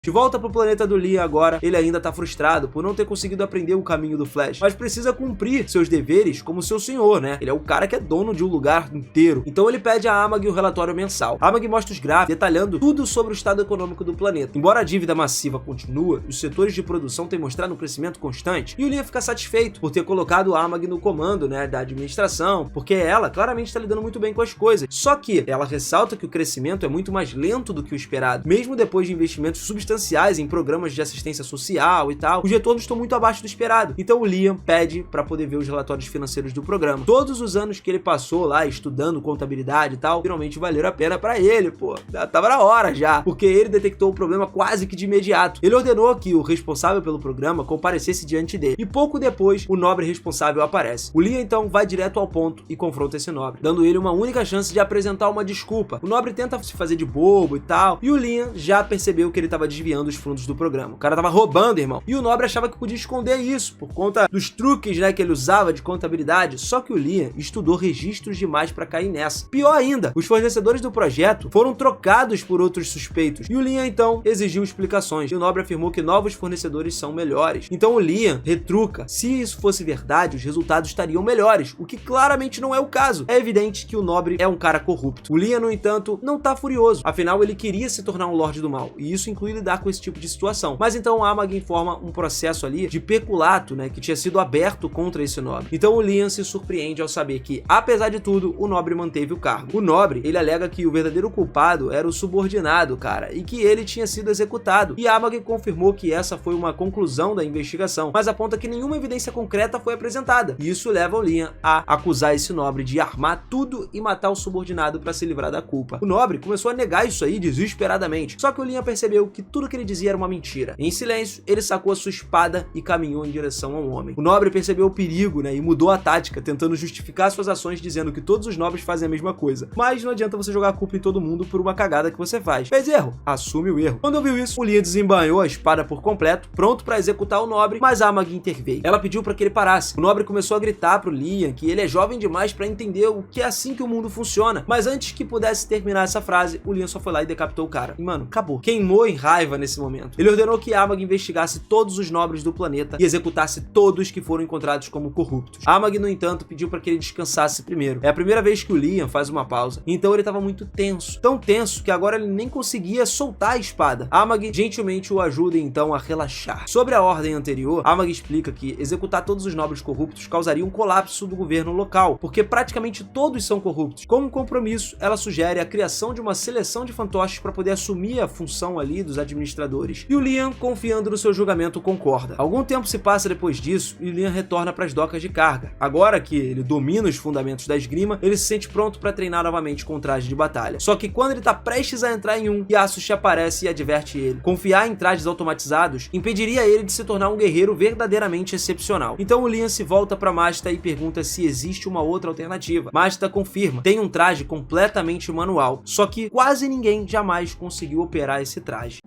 De volta pro planeta do Liam agora, ele ainda tá frustrado por não ter conseguido aprender o caminho do Flash, mas precisa cumprir seus deveres como seu senhor, né? Ele é o cara que é dono de um lugar inteiro. Então ele pede a Amagi o relatório mensal. A Amagi mostra os gráficos, detalhando tudo sobre o estado econômico do planeta. Embora a dívida massiva continue, os setores de produção têm mostrado um crescimento constante, e o Liam fica satisfeito por ter colocado a Amagi no comando, né, da administração, porque ela claramente está lidando muito bem com as coisas. Só que ela ressalta que o crescimento é muito mais lento do que o esperado, mesmo depois de investimentos substanciais em programas de assistência social e tal, os retornos estão muito abaixo do esperado. Então o Liam pede para poder ver os relatórios financeiros do programa. Todos os anos que ele passou lá estudando contabilidade e tal, finalmente valeram a pena para ele, pô. Tava na hora já, porque ele detectou o problema quase que de imediato. Ele ordenou que o responsável pelo programa comparecesse diante dele. E pouco depois, o nobre responsável aparece. O Liam então vai direto ao ponto e confronta esse nobre, dando ele uma única chance de apresentar uma desculpa. O nobre tenta se fazer de bobo e tal, e o Liam já percebeu que ele tava desviando os fundos do programa. O cara tava roubando, irmão. E o nobre achava que podia esconder isso, por conta dos truques, né, que ele usava de contabilidade. Só que o Liam estudou registros demais pra cair nessa. Pior ainda, os fornecedores do projeto foram trocados por outros suspeitos. E o Liam, então, exigiu explicações. E o nobre afirmou que novos fornecedores são melhores. Então o Liam retruca. Se isso fosse verdade, os resultados estariam melhores, o que claramente não é o caso. É evidente que o nobre é um cara corrupto. O Liam, no entanto, não tá furioso. Afinal, ele queria se tornar um Lorde do Mal. E isso inclui lidar com esse tipo de situação. Mas então a Amagi informa um processo ali de peculato, né, que tinha sido aberto contra esse nobre. Então o Liam se surpreende ao saber que, apesar de tudo, o nobre manteve o cargo. O nobre, ele alega que o verdadeiro culpado era o subordinado, cara, e que ele tinha sido executado. E a Amagi confirmou que essa foi uma conclusão da investigação, mas aponta que nenhuma evidência concreta foi apresentada. E isso leva o Liam a acusar esse nobre de armar tudo e matar o subordinado para se livrar da culpa. O nobre começou a negar isso aí desesperadamente. Só que o Liam percebeu que tudo tudo que ele dizia era uma mentira. Em silêncio, ele sacou a sua espada e caminhou em direção ao homem. O nobre percebeu o perigo, né, e mudou a tática, tentando justificar suas ações dizendo que todos os nobres fazem a mesma coisa. Mas não adianta você jogar a culpa em todo mundo por uma cagada que você faz. Fez erro? Assume o erro. Quando ouviu isso, o Liam desembainhou a espada por completo, pronto para executar o nobre, mas Amag interveio. Ela pediu para que ele parasse. O nobre começou a gritar pro Liam que ele é jovem demais para entender o que é assim que o mundo funciona. Mas antes que pudesse terminar essa frase, o Liam só foi lá e decapitou o cara. E mano, acabou. Queimou em raiva nesse momento. Ele ordenou que Amag investigasse todos os nobres do planeta e executasse todos que foram encontrados como corruptos. Amag, no entanto, pediu para que ele descansasse primeiro. É a primeira vez que o Liam faz uma pausa, então ele estava muito tenso. Tão tenso que agora ele nem conseguia soltar a espada. Amag gentilmente o ajuda então a relaxar. Sobre a ordem anterior, Amag explica que executar todos os nobres corruptos causaria um colapso do governo local, porque praticamente todos são corruptos. Como compromisso, ela sugere a criação de uma seleção de fantoches para poder assumir a função ali dos administradores. E o Liam, confiando no seu julgamento, concorda. Algum tempo se passa depois disso e o Liam retorna para as docas de carga. Agora que ele domina os fundamentos da esgrima, ele se sente pronto para treinar novamente com traje de batalha. Só que quando ele tá prestes a entrar em um, Yasushi aparece e adverte ele. Confiar em trajes automatizados impediria ele de se tornar um guerreiro verdadeiramente excepcional. Então o Liam se volta para Mashita e pergunta se existe uma outra alternativa. Mashita confirma, tem um traje completamente manual, só que quase ninguém jamais conseguiu operar esse traje.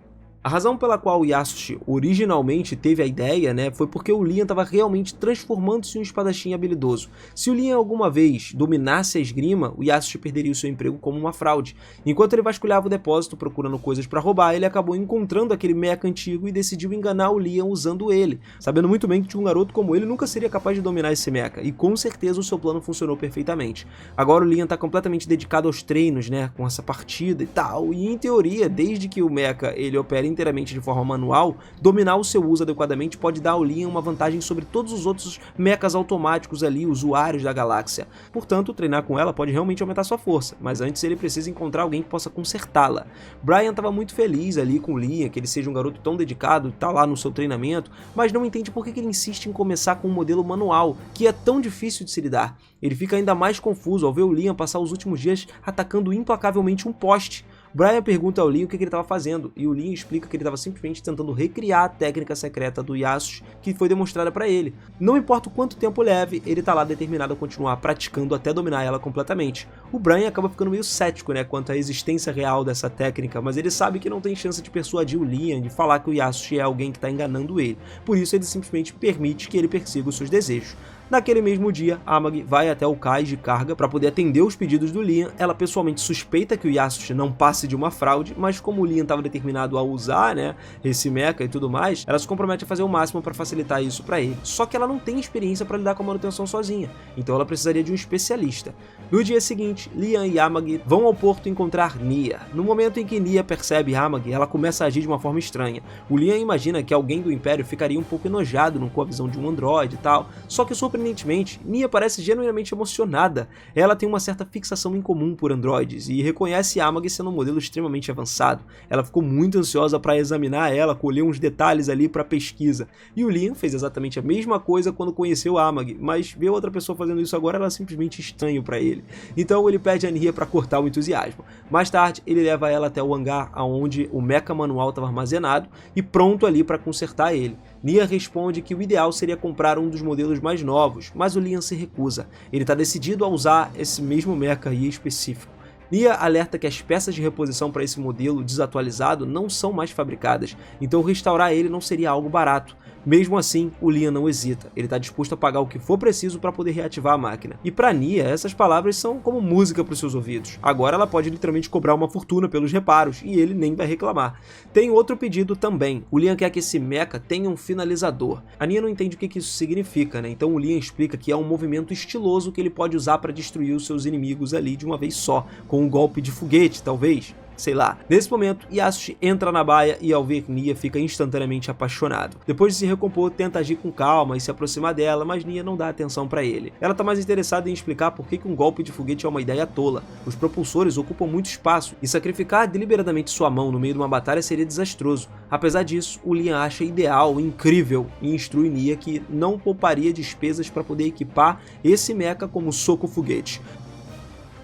A razão pela qual o Yasushi originalmente teve a ideia, né, foi porque o Liam estava realmente transformando-se em um espadachim habilidoso. Se o Liam alguma vez dominasse a esgrima, o Yasushi perderia o seu emprego como uma fraude. Enquanto ele vasculhava o depósito procurando coisas para roubar, ele acabou encontrando aquele mecha antigo e decidiu enganar o Liam usando ele, sabendo muito bem que um garoto como ele nunca seria capaz de dominar esse mecha, e com certeza o seu plano funcionou perfeitamente. Agora o Liam está completamente dedicado aos treinos, né, com essa partida e tal, e em teoria, desde que o mecha ele opera inteiramente de forma manual, dominar o seu uso adequadamente pode dar ao Liam uma vantagem sobre todos os outros mechas automáticos ali, usuários da galáxia. Portanto, treinar com ela pode realmente aumentar sua força, mas antes ele precisa encontrar alguém que possa consertá-la. Brian estava muito feliz ali com o Liam, que ele seja um garoto tão dedicado, tá lá no seu treinamento, mas não entende por que ele insiste em começar com um modelo manual, que é tão difícil de se lidar. Ele fica ainda mais confuso ao ver o Liam passar os últimos dias atacando implacavelmente um poste. Brian pergunta ao Liam o que ele estava fazendo, e o Liam explica que ele estava simplesmente tentando recriar a técnica secreta do Yasushi que foi demonstrada para ele. Não importa o quanto tempo leve, ele está lá determinado a continuar praticando até dominar ela completamente. O Brian acaba ficando meio cético, né, quanto à existência real dessa técnica, mas ele sabe que não tem chance de persuadir o Liam, de falar que o Yasushi é alguém que está enganando ele. Por isso ele simplesmente permite que ele persiga os seus desejos. Naquele mesmo dia, Amag vai até o cais de carga para poder atender os pedidos do Liam. Ela pessoalmente suspeita que o Yasushi não passe de uma fraude, mas como o Liam estava determinado a usar, né, esse mecha e tudo mais, ela se compromete a fazer o máximo para facilitar isso para ele. Só que ela não tem experiência para lidar com a manutenção sozinha, então ela precisaria de um especialista. No dia seguinte, Liam e Amag vão ao porto encontrar Nia. No momento em que Nia percebe Amag, ela começa a agir de uma forma estranha. O Liam imagina que alguém do Império ficaria um pouco enojado com a visão de um androide e tal, só que surpreendentemente, Nia parece genuinamente emocionada. Ela tem uma certa fixação em comum por androides e reconhece Amag sendo um modelo extremamente avançado. Ela ficou muito ansiosa para examinar ela, colher uns detalhes ali para pesquisa. E o Liam fez exatamente a mesma coisa quando conheceu Amag, mas ver outra pessoa fazendo isso agora era simplesmente estranho para ele. Então ele pede a Nia para cortar o entusiasmo. Mais tarde, ele leva ela até o hangar onde o mecha manual estava armazenado e pronto ali para consertar ele. Nia responde que o ideal seria comprar um dos modelos mais novos, mas o Liam se recusa. Ele está decidido a usar esse mesmo mecha aí específico. Nia alerta que as peças de reposição para esse modelo desatualizado não são mais fabricadas, então restaurar ele não seria algo barato. Mesmo assim, o Liam não hesita, ele está disposto a pagar o que for preciso para poder reativar a máquina. E para Nia, essas palavras são como música para os seus ouvidos. Agora ela pode literalmente cobrar uma fortuna pelos reparos, e ele nem vai reclamar. Tem outro pedido também, o Liam quer que esse mecha tenha um finalizador. A Nia não entende o que isso significa, né? Então o Liam explica que é um movimento estiloso que ele pode usar para destruir os seus inimigos ali de uma vez só, com um golpe de foguete, talvez. Sei lá. Nesse momento, Yasushi entra na baia e ao ver Nia fica instantaneamente apaixonado. Depois de se recompor, tenta agir com calma e se aproximar dela, mas Nia não dá atenção pra ele. Ela tá mais interessada em explicar por que um golpe de foguete é uma ideia tola. Os propulsores ocupam muito espaço e sacrificar deliberadamente sua mão no meio de uma batalha seria desastroso. Apesar disso, o Liam acha ideal, incrível e instrui Nia que não pouparia despesas para poder equipar esse mecha como soco foguete.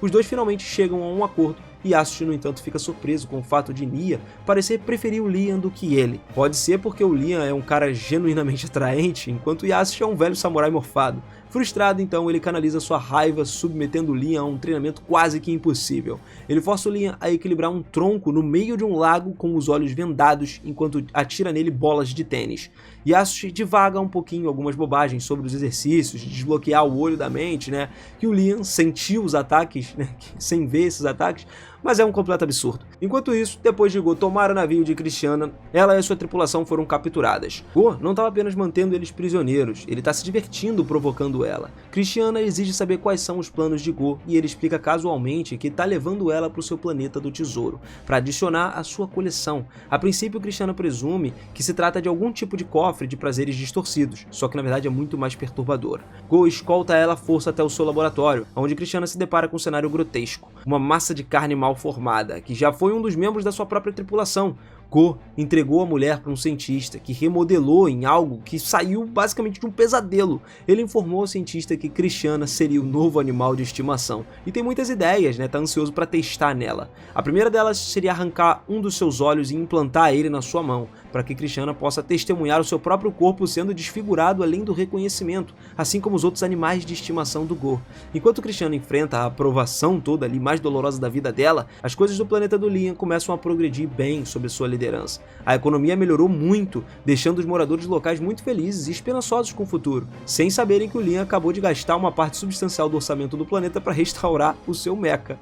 Os dois finalmente chegam a um acordo Yasushi, no entanto, fica surpreso com o fato de Nia parecer preferir o Liam do que ele. Pode ser porque o Liam é um cara genuinamente atraente, enquanto Yasushi é um velho samurai morfado. Frustrado, então, ele canaliza sua raiva submetendo o Liam a um treinamento quase que impossível. Ele força o Liam a equilibrar um tronco no meio de um lago com os olhos vendados enquanto atira nele bolas de tênis. Yasushi divaga um pouquinho algumas bobagens sobre os exercícios de desbloquear o olho da mente, que o Liam sentiu os ataques, sem ver esses ataques, mas é um completo absurdo. Enquanto isso, depois de Go tomar o navio de Christiana, ela e a sua tripulação foram capturadas. Go não estava apenas mantendo eles prisioneiros, ele está se divertindo provocando ela. Christiana exige saber quais são os planos de Go e ele explica casualmente que está levando ela para o seu planeta do tesouro, para adicionar à sua coleção. A princípio, Christiana presume que se trata de algum tipo de cofre de prazeres distorcidos, só que na verdade é muito mais perturbador. Go escolta ela à força até o seu laboratório, onde Christiana se depara com um cenário grotesco, uma massa de carne mal formada, que já foi um dos membros da sua própria tripulação. Go entregou a mulher para um cientista que remodelou em algo que saiu basicamente de um pesadelo. Ele informou ao cientista que Christiana seria o novo animal de estimação e tem muitas ideias, tá ansioso para testar nela. A primeira delas seria arrancar um dos seus olhos e implantar ele na sua mão, para que Christiana possa testemunhar o seu próprio corpo sendo desfigurado além do reconhecimento, assim como os outros animais de estimação do Go. Enquanto Christiana enfrenta a aprovação toda ali mais dolorosa da vida dela, as coisas do planeta do Liam começam a progredir bem sob sua liderança. A economia melhorou muito, deixando os moradores locais muito felizes e esperançosos com o futuro, sem saberem que o Liam acabou de gastar uma parte substancial do orçamento do planeta para restaurar o seu mecha.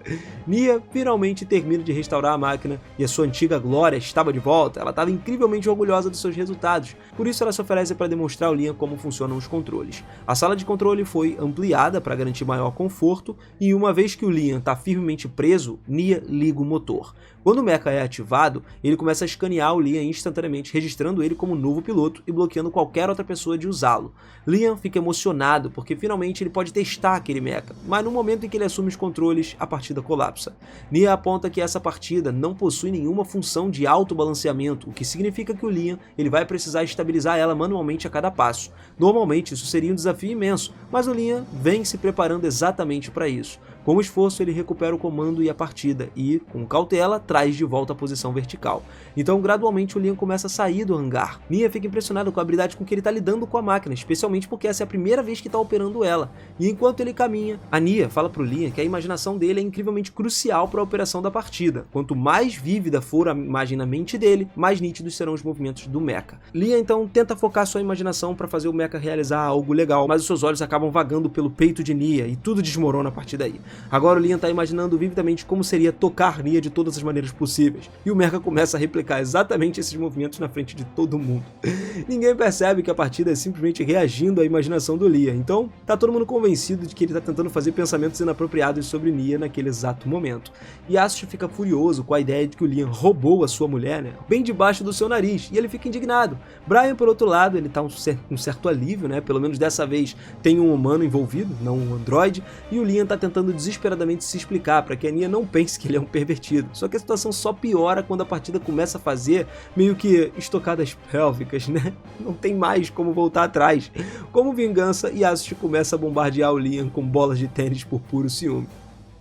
Nia finalmente termina de restaurar a máquina e a sua antiga glória estava de volta. Ela estava incrivelmente orgulhosa dos seus resultados, por isso ela se oferece para demonstrar ao Liam como funcionam os controles. A sala de controle foi ampliada para garantir maior conforto e uma vez que o Liam está firmemente preso, Nia liga o motor. Quando o mecha é ativado, ele começa a escanear o Liam instantaneamente, registrando ele como novo piloto e bloqueando qualquer outra pessoa de usá-lo. Liam fica emocionado porque finalmente ele pode testar aquele mecha, mas no momento em que ele assume os controles, a partida colapsa. Nia aponta que essa partida não possui nenhuma função de autobalanceamento, o que significa que o Liam ele vai precisar estabilizar ela manualmente a cada passo. Normalmente isso seria um desafio imenso, mas o Liam vem se preparando exatamente para isso. Com esforço, ele recupera o comando e a partida e, com cautela, traz de volta a posição vertical. Então, gradualmente, o Liam começa a sair do hangar. Nia fica impressionado com a habilidade com que ele está lidando com a máquina, especialmente porque essa é a primeira vez que está operando ela. E enquanto ele caminha, a Nia fala para o Liam que a imaginação dele é incrivelmente crucial para a operação da partida. Quanto mais vívida for a imagem na mente dele, mais nítidos serão os movimentos do mecha. Liam, então, tenta focar sua imaginação para fazer o mecha realizar algo legal, mas os seus olhos acabam vagando pelo peito de Nia e tudo desmorona a partir daí. Agora o Liam está imaginando vividamente como seria tocar Nia de todas as maneiras possíveis, e o mecha começa a replicar exatamente esses movimentos na frente de todo mundo. Ninguém percebe que a partida é simplesmente reagindo à imaginação do Liam, então tá todo mundo convencido de que ele está tentando fazer pensamentos inapropriados sobre Nia naquele exato momento. Yasushi fica furioso com a ideia de que o Liam roubou a sua mulher, bem debaixo do seu nariz, e ele fica indignado. Brian, por outro lado, ele tá um certo alívio, pelo menos dessa vez tem um humano envolvido, não um androide, e o Liam tá tentando desesperadamente se explicar para que a Nia não pense que ele é um pervertido. Só que a situação só piora quando a partida começa a fazer meio que estocadas pélvicas, Não tem mais como voltar atrás. Como vingança, Yasushi começa a bombardear o Liam com bolas de tênis por puro ciúme.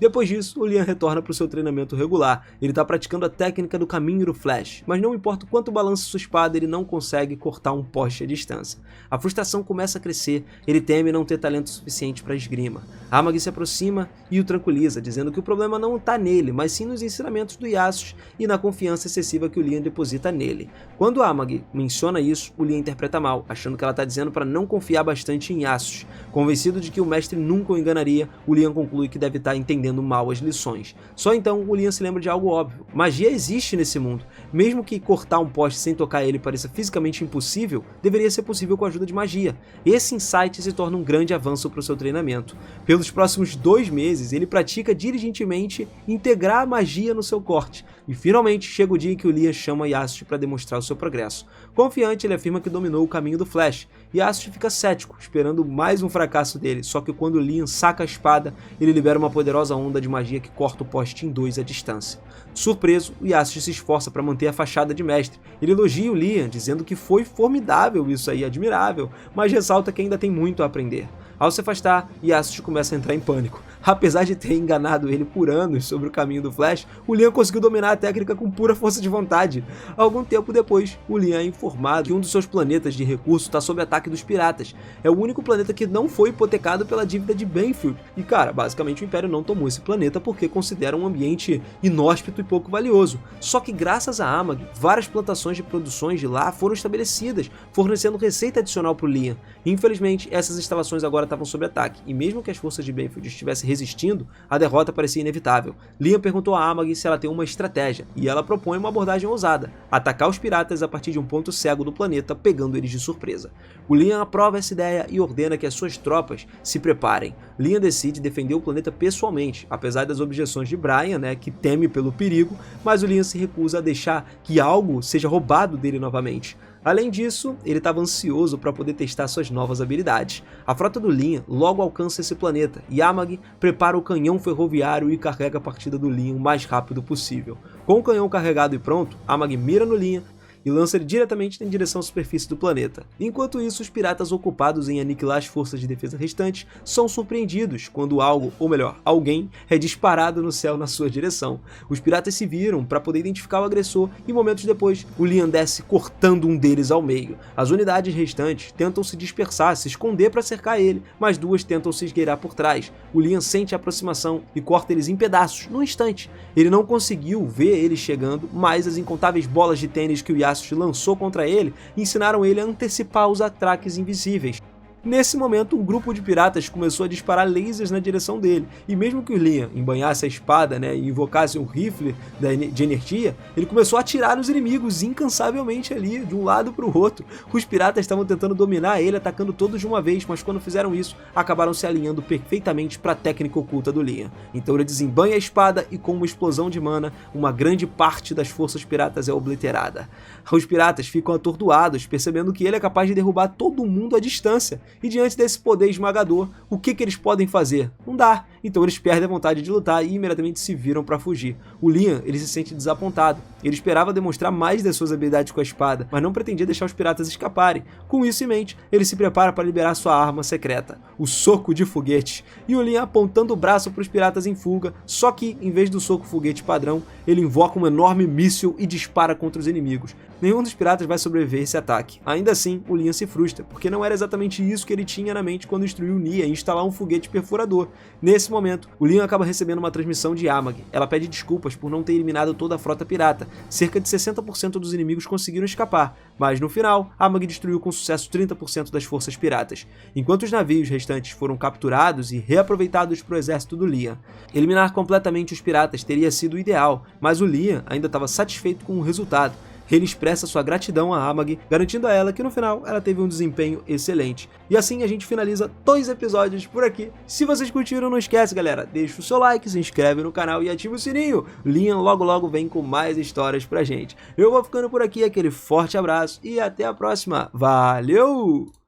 Depois disso, o Liam retorna para o seu treinamento regular. Ele está praticando a técnica do caminho do Flash, mas não importa o quanto balance sua espada, ele não consegue cortar um poste à distância. A frustração começa a crescer, ele teme não ter talento suficiente para esgrima. Amagi se aproxima e o tranquiliza, dizendo que o problema não está nele, mas sim nos ensinamentos do Yasushi e na confiança excessiva que o Liam deposita nele. Quando Amagi menciona isso, o Liam interpreta mal, achando que ela está dizendo para não confiar bastante em Yasushi. Convencido de que o mestre nunca o enganaria, o Liam conclui que deve estar entendendo mal as lições. Só então o Liam se lembra de algo óbvio. Magia existe nesse mundo. Mesmo que cortar um poste sem tocar ele pareça fisicamente impossível, deveria ser possível com a ajuda de magia. Esse insight se torna um grande avanço para o seu treinamento. Pelos próximos 2 meses, ele pratica diligentemente integrar a magia no seu corte. E finalmente chega o dia em que o Liam chama Yasushi para demonstrar o seu progresso. Confiante, ele afirma que dominou o caminho do Flash. Yasushi fica cético, esperando mais um fracasso dele, só que quando o Liam saca a espada, ele libera uma poderosa onda de magia que corta o poste em 2 à distância. Surpreso, o Yasushi se esforça para manter a fachada de mestre. Ele elogia o Liam, dizendo que foi formidável isso aí, admirável, mas ressalta que ainda tem muito a aprender. Ao se afastar, Yasushi começa a entrar em pânico. Apesar de ter enganado ele por anos sobre o caminho do Flash, o Liam conseguiu dominar a técnica com pura força de vontade. Algum tempo depois, o Liam é informado que um dos seus planetas de recurso está sob ataque dos piratas. É o único planeta que não foi hipotecado pela dívida de Banfield. E cara, basicamente o Império não tomou esse planeta porque considera um ambiente inóspito e pouco valioso. Só que graças a Amag, várias plantações de produções de lá foram estabelecidas, fornecendo receita adicional para o Liam. Infelizmente, essas instalações agora estavam sob ataque, e mesmo que as forças de Banfield estivessem resistindo, a derrota parecia inevitável. Liam perguntou a Amag se ela tem uma estratégia, e ela propõe uma abordagem ousada: atacar os piratas a partir de um ponto cego do planeta, pegando eles de surpresa. O Liam aprova essa ideia e ordena que as suas tropas se preparem. Liam decide defender o planeta pessoalmente, apesar das objeções de Brian, que teme pelo perigo, mas o Liam se recusa a deixar que algo seja roubado dele novamente. Além disso, ele estava ansioso para poder testar suas novas habilidades. A frota do Liam logo alcança esse planeta e Amag prepara o canhão ferroviário e carrega a partida do Liam o mais rápido possível. Com o canhão carregado e pronto, Amag mira no Liam e lança ele diretamente em direção à superfície do planeta. Enquanto isso, os piratas ocupados em aniquilar as forças de defesa restantes são surpreendidos quando algo, ou melhor, alguém, é disparado no céu na sua direção. Os piratas se viram para poder identificar o agressor e momentos depois, o Liam desce cortando um deles ao meio. As unidades restantes tentam se dispersar, se esconder para cercar ele, mas duas tentam se esgueirar por trás. O Liam sente a aproximação e corta eles em pedaços, num instante. Ele não conseguiu ver eles chegando, mas as incontáveis bolas de tênis que o Yasushi lançou contra ele ensinaram ele a antecipar os ataques invisíveis. Nesse momento, um grupo de piratas começou a disparar lasers na direção dele, e mesmo que o Liam embanhasse a espada e invocasse um rifle de energia, ele começou a atirar nos inimigos incansavelmente ali, de um lado para o outro. Os piratas estavam tentando dominar ele, atacando todos de uma vez, mas quando fizeram isso, acabaram se alinhando perfeitamente para a técnica oculta do Liam. Então ele desembanha a espada e com uma explosão de mana, uma grande parte das forças piratas é obliterada. Os piratas ficam atordoados, percebendo que ele é capaz de derrubar todo mundo à distância. E diante desse poder esmagador, o que eles podem fazer? Não dá. Então eles perdem a vontade de lutar e imediatamente se viram para fugir. O Liam, ele se sente desapontado. Ele esperava demonstrar mais das suas habilidades com a espada, mas não pretendia deixar os piratas escaparem. Com isso em mente, ele se prepara para liberar sua arma secreta, o soco de foguete. E o Liam apontando o braço para os piratas em fuga, só que, em vez do soco foguete padrão, ele invoca um enorme míssil e dispara contra os inimigos. Nenhum dos piratas vai sobreviver a esse ataque. Ainda assim, o Liam se frustra, porque não era exatamente isso que ele tinha na mente quando instruiu Nia em instalar um foguete perfurador. Nesse momento, o Liam acaba recebendo uma transmissão de Amag. Ela pede desculpas por não ter eliminado toda a frota pirata. Cerca de 60% dos inimigos conseguiram escapar, mas no final, Amag destruiu com sucesso 30% das forças piratas, enquanto os navios restantes foram capturados e reaproveitados para o exército do Liam. Eliminar completamente os piratas teria sido o ideal, mas o Liam ainda estava satisfeito com o resultado. Ele expressa sua gratidão a Amag, garantindo a ela que no final ela teve um desempenho excelente. E assim a gente finaliza 2 episódios por aqui. Se vocês curtiram, não esquece, galera, deixa o seu like, se inscreve no canal e ativa o sininho. Liam logo vem com mais histórias pra gente. Eu vou ficando por aqui, aquele forte abraço e até a próxima. Valeu!